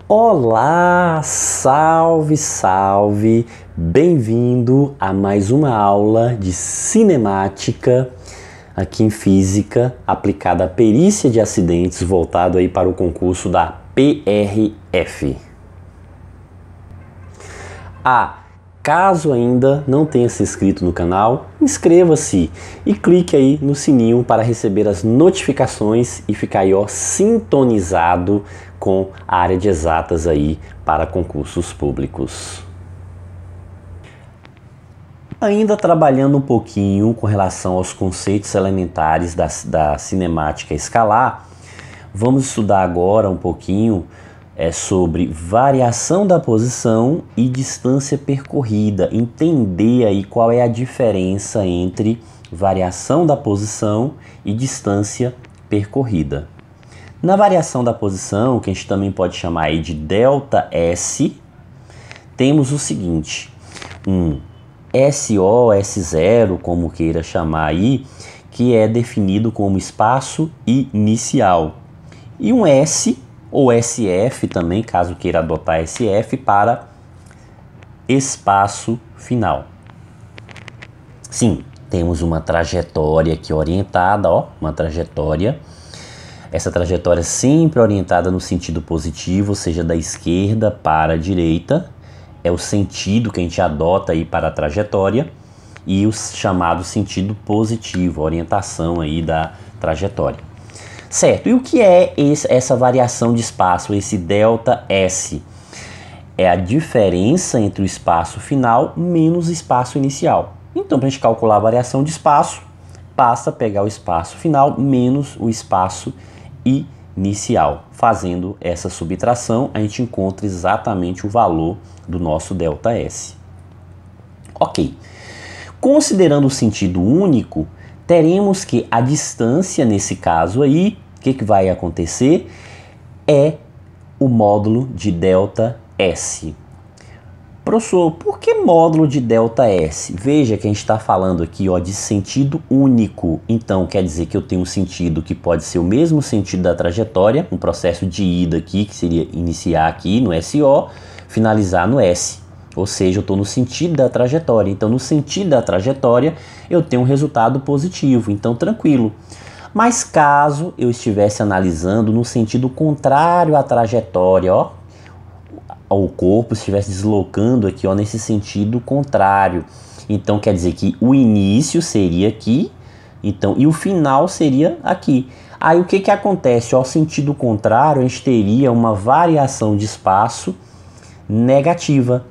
Olá, salve, salve! Bem-vindo a mais uma aula de cinemática aqui em física aplicada à perícia de acidentes voltado aí para o concurso da PRF. Caso ainda não tenha se inscrito no canal, inscreva-se e clique aí no sininho para receber as notificações e ficar aí, sintonizado com a área de exatas aí para concursos públicos. Ainda trabalhando um pouquinho com relação aos conceitos elementares da cinemática escalar, vamos estudar agora um pouquinho sobre variação da posição e distância percorrida, entender aí qual é a diferença entre variação da posição e distância percorrida. Na variação da posição, que a gente também pode chamar aí de ΔS, temos o seguinte, um SO, S0, como queira chamar aí, que é definido como espaço inicial, e um S ou SF também, caso queira adotar SF, para espaço final. Sim, temos uma trajetória aqui orientada, uma trajetória. Essa trajetória sempre orientada no sentido positivo, ou seja, da esquerda para a direita. É o sentido que a gente adota aí para a trajetória e o chamado sentido positivo, a orientação aí da trajetória. Certo, e o que é essa variação de espaço, esse ΔS? É a diferença entre o espaço final menos o espaço inicial. Então, para a gente calcular a variação de espaço, basta pegar o espaço final menos o espaço inicial. Fazendo essa subtração, a gente encontra exatamente o valor do nosso ΔS. Ok. Considerando o sentido único, teremos que a distância, nesse caso aí, o que vai acontecer? É o módulo de ΔS. Professor, por que módulo de ΔS? Veja que a gente está falando aqui de sentido único. Então, quer dizer que eu tenho um sentido que pode ser o mesmo sentido da trajetória, um processo de ida aqui, que seria iniciar aqui no SO, finalizar no S. Ou seja, eu estou no sentido da trajetória. Então, no sentido da trajetória, eu tenho um resultado positivo. Então, tranquilo. Mas caso eu estivesse analisando no sentido contrário à trajetória, o corpo estivesse deslocando aqui, nesse sentido contrário. Então, quer dizer que o início seria aqui, então, e o final seria aqui. Aí, o que acontece? Ao sentido contrário, a gente teria uma variação de espaço negativa.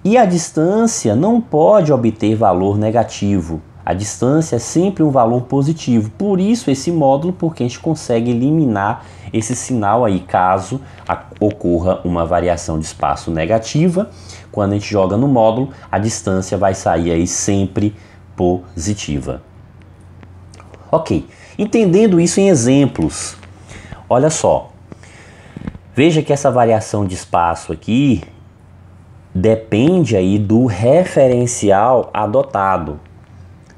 E a distância não pode obter valor negativo. A distância é sempre um valor positivo. Por isso esse módulo, porque a gente consegue eliminar esse sinal aí, caso ocorra uma variação de espaço negativa. Quando a gente joga no módulo, a distância vai sair aí sempre positiva. Ok, entendendo isso em exemplos, olha só. Veja que essa variação de espaço aqui depende aí do referencial adotado.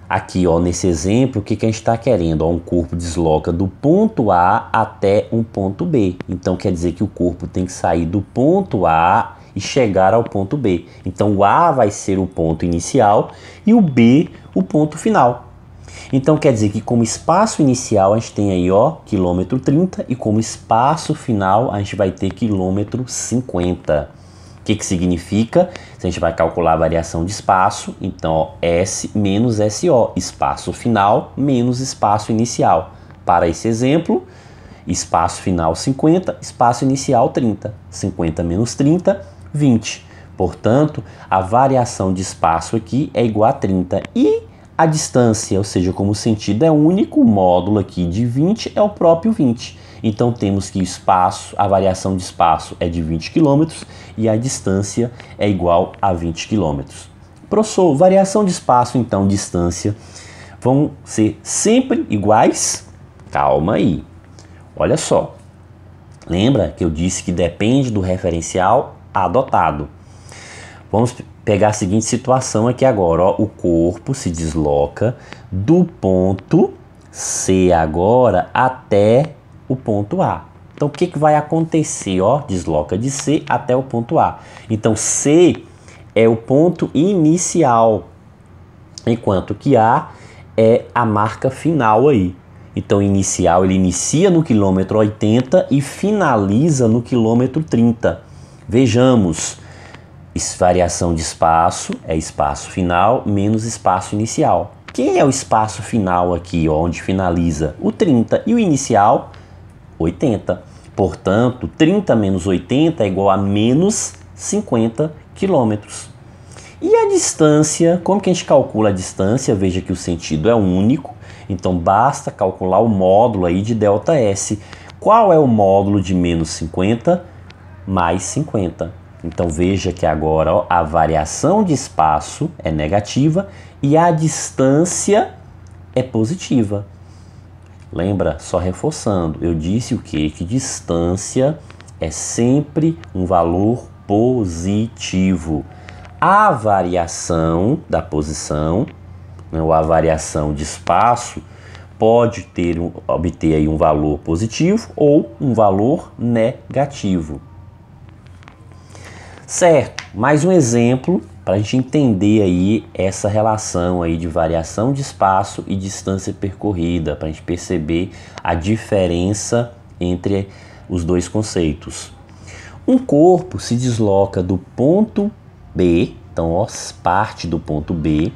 Aqui, nesse exemplo, o que a gente está querendo? Um corpo desloca do ponto A até um ponto B. Então, quer dizer que o corpo tem que sair do ponto A e chegar ao ponto B. Então, o A vai ser o ponto inicial e o B o ponto final. Então, quer dizer que como espaço inicial a gente tem aí, quilômetro 30 e como espaço final a gente vai ter quilômetro 50. O que significa? Se a gente vai calcular a variação de espaço, então S menos SO, espaço final menos espaço inicial. Para esse exemplo, espaço final 50, espaço inicial 30. 50 menos 30, 20. Portanto, a variação de espaço aqui é igual a 30. E a distância, ou seja, como o sentido é único, o módulo aqui de 20 é o próprio 20. Então temos que a variação de espaço é de 20 km e a distância é igual a 20 km. Professor, variação de espaço, então distância, vão ser sempre iguais? Calma aí. Olha só. Lembra que eu disse que depende do referencial adotado. Vamos pegar a seguinte situação aqui agora. O corpo se desloca do ponto C agora até o ponto A. Então o que, que vai acontecer? Ó, desloca de C até o ponto A. Então C é o ponto inicial, enquanto que A é a marca final aí. Então inicial, ele inicia no quilômetro 80 e finaliza no quilômetro 30. Vejamos, variação de espaço é espaço final menos espaço inicial. Quem é o espaço final aqui, ó, onde finaliza? O 30 e o inicial, 80. Portanto, 30 menos 80 é igual a menos 50 quilômetros. E a distância, como que a gente calcula a distância? Veja que o sentido é único, então basta calcular o módulo aí de ΔS. Qual é o módulo de menos 50? Mais 50. Então veja que agora, ó, a variação de espaço é negativa e a distância é positiva. Lembra? Só reforçando, eu disse o quê? Que distância é sempre um valor positivo. A variação da posição, né, ou a variação de espaço, pode obter aí um valor positivo ou um valor negativo. Certo, mais um exemplo para a gente entender aí essa relação aí de variação de espaço e distância percorrida, para a gente perceber a diferença entre os dois conceitos. Um corpo se desloca do ponto B, então ó, parte do ponto B,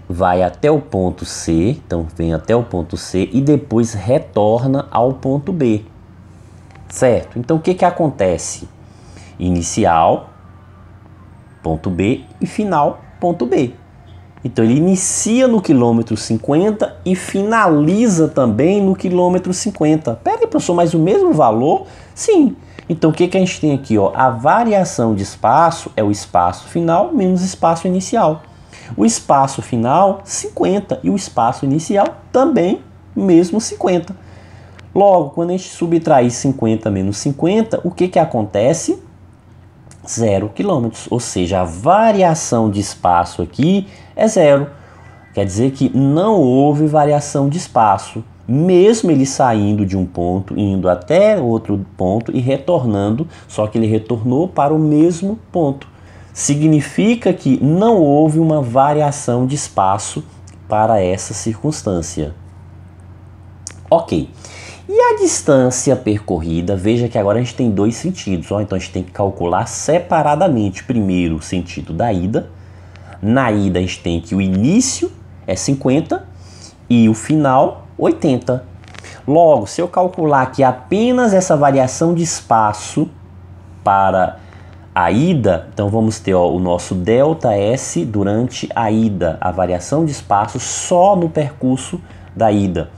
vai até o ponto C, então vem até o ponto C e depois retorna ao ponto B, certo? Então o que que acontece? Inicial, ponto B, e final, ponto B. Então ele inicia no quilômetro 50 e finaliza também no quilômetro 50. Peraí, professor, mas o mesmo valor? Sim. Então o que que a gente tem aqui? Ó? A variação de espaço é o espaço final menos espaço inicial. O espaço final, 50, e o espaço inicial também, mesmo 50. Logo, quando a gente subtrair 50 menos 50, o que que acontece? 0 km, ou seja, a variação de espaço aqui é 0. Quer dizer que não houve variação de espaço, mesmo ele saindo de um ponto, indo até outro ponto e retornando, só que ele retornou para o mesmo ponto. Significa que não houve uma variação de espaço para essa circunstância. Ok. E a distância percorrida, veja que agora a gente tem dois sentidos. Ó, então a gente tem que calcular separadamente. Primeiro o sentido da ida. Na ida a gente tem que o início é 50 e o final 80. Logo, se eu calcular que apenas essa variação de espaço para a ida, então vamos ter, ó, o nosso ΔS durante a ida, a variação de espaço só no percurso da ida.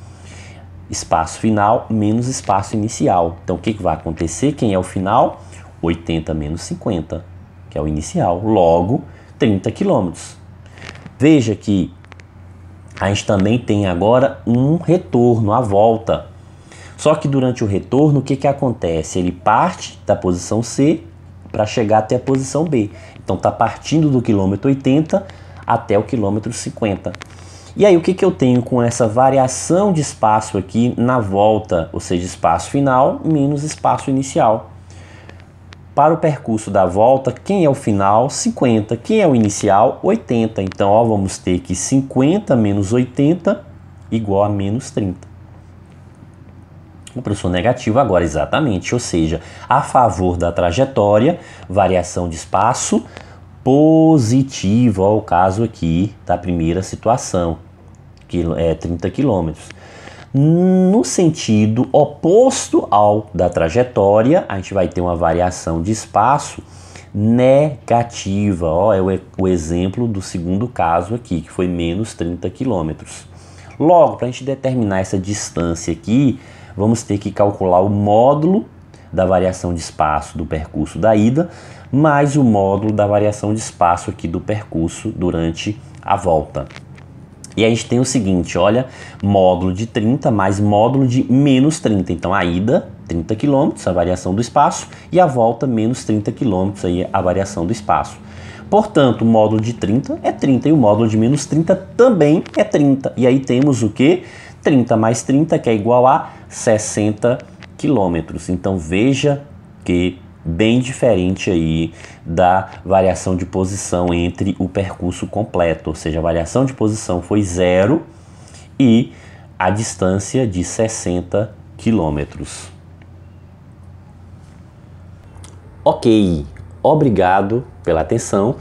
Espaço final menos espaço inicial. Então o que que vai acontecer? Quem é o final? 80 menos 50, que é o inicial. Logo, 30 km. Veja que a gente também tem agora um retorno, a volta. Só que durante o retorno, o que que acontece? Ele parte da posição C para chegar até a posição B. Então está partindo do quilômetro 80 até o quilômetro 50. E aí o que que eu tenho com essa variação de espaço aqui na volta, ou seja, espaço final menos espaço inicial? Para o percurso da volta, quem é o final? 50. Quem é o inicial? 80. Então, ó, vamos ter que 50 menos 80 igual a menos 30. O professor negativo agora, exatamente, ou seja, a favor da trajetória, variação de espaço positiva, ó, o caso aqui da primeira situação, que é 30 km. No sentido oposto ao da trajetória, a gente vai ter uma variação de espaço negativa. Ó, é o exemplo do segundo caso aqui, que foi menos 30 km. Logo, para a gente determinar essa distância aqui, vamos ter que calcular o módulo da variação de espaço do percurso da ida, mais o módulo da variação de espaço aqui do percurso durante a volta. E a gente tem o seguinte, olha, módulo de 30 mais módulo de menos 30. Então a ida, 30 km, a variação do espaço, e a volta, menos 30 km, aí a variação do espaço. Portanto, o módulo de 30 é 30 e o módulo de menos 30 também é 30. E aí temos o quê? 30 mais 30, que é igual a 60 quilômetros. Então veja que bem diferente aí da variação de posição entre o percurso completo, ou seja, a variação de posição foi 0 e a distância de 60 quilômetros. Ok, obrigado pela atenção.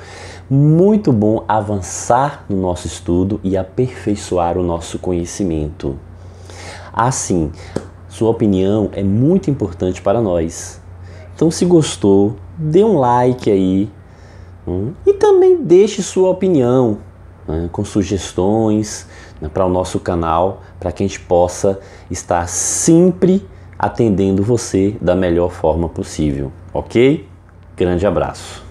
Muito bom avançar no nosso estudo e aperfeiçoar o nosso conhecimento. Assim, sua opinião é muito importante para nós. Então, se gostou, dê um like aí e também deixe sua opinião com sugestões para o nosso canal, para que a gente possa estar sempre atendendo você da melhor forma possível, ok? Grande abraço!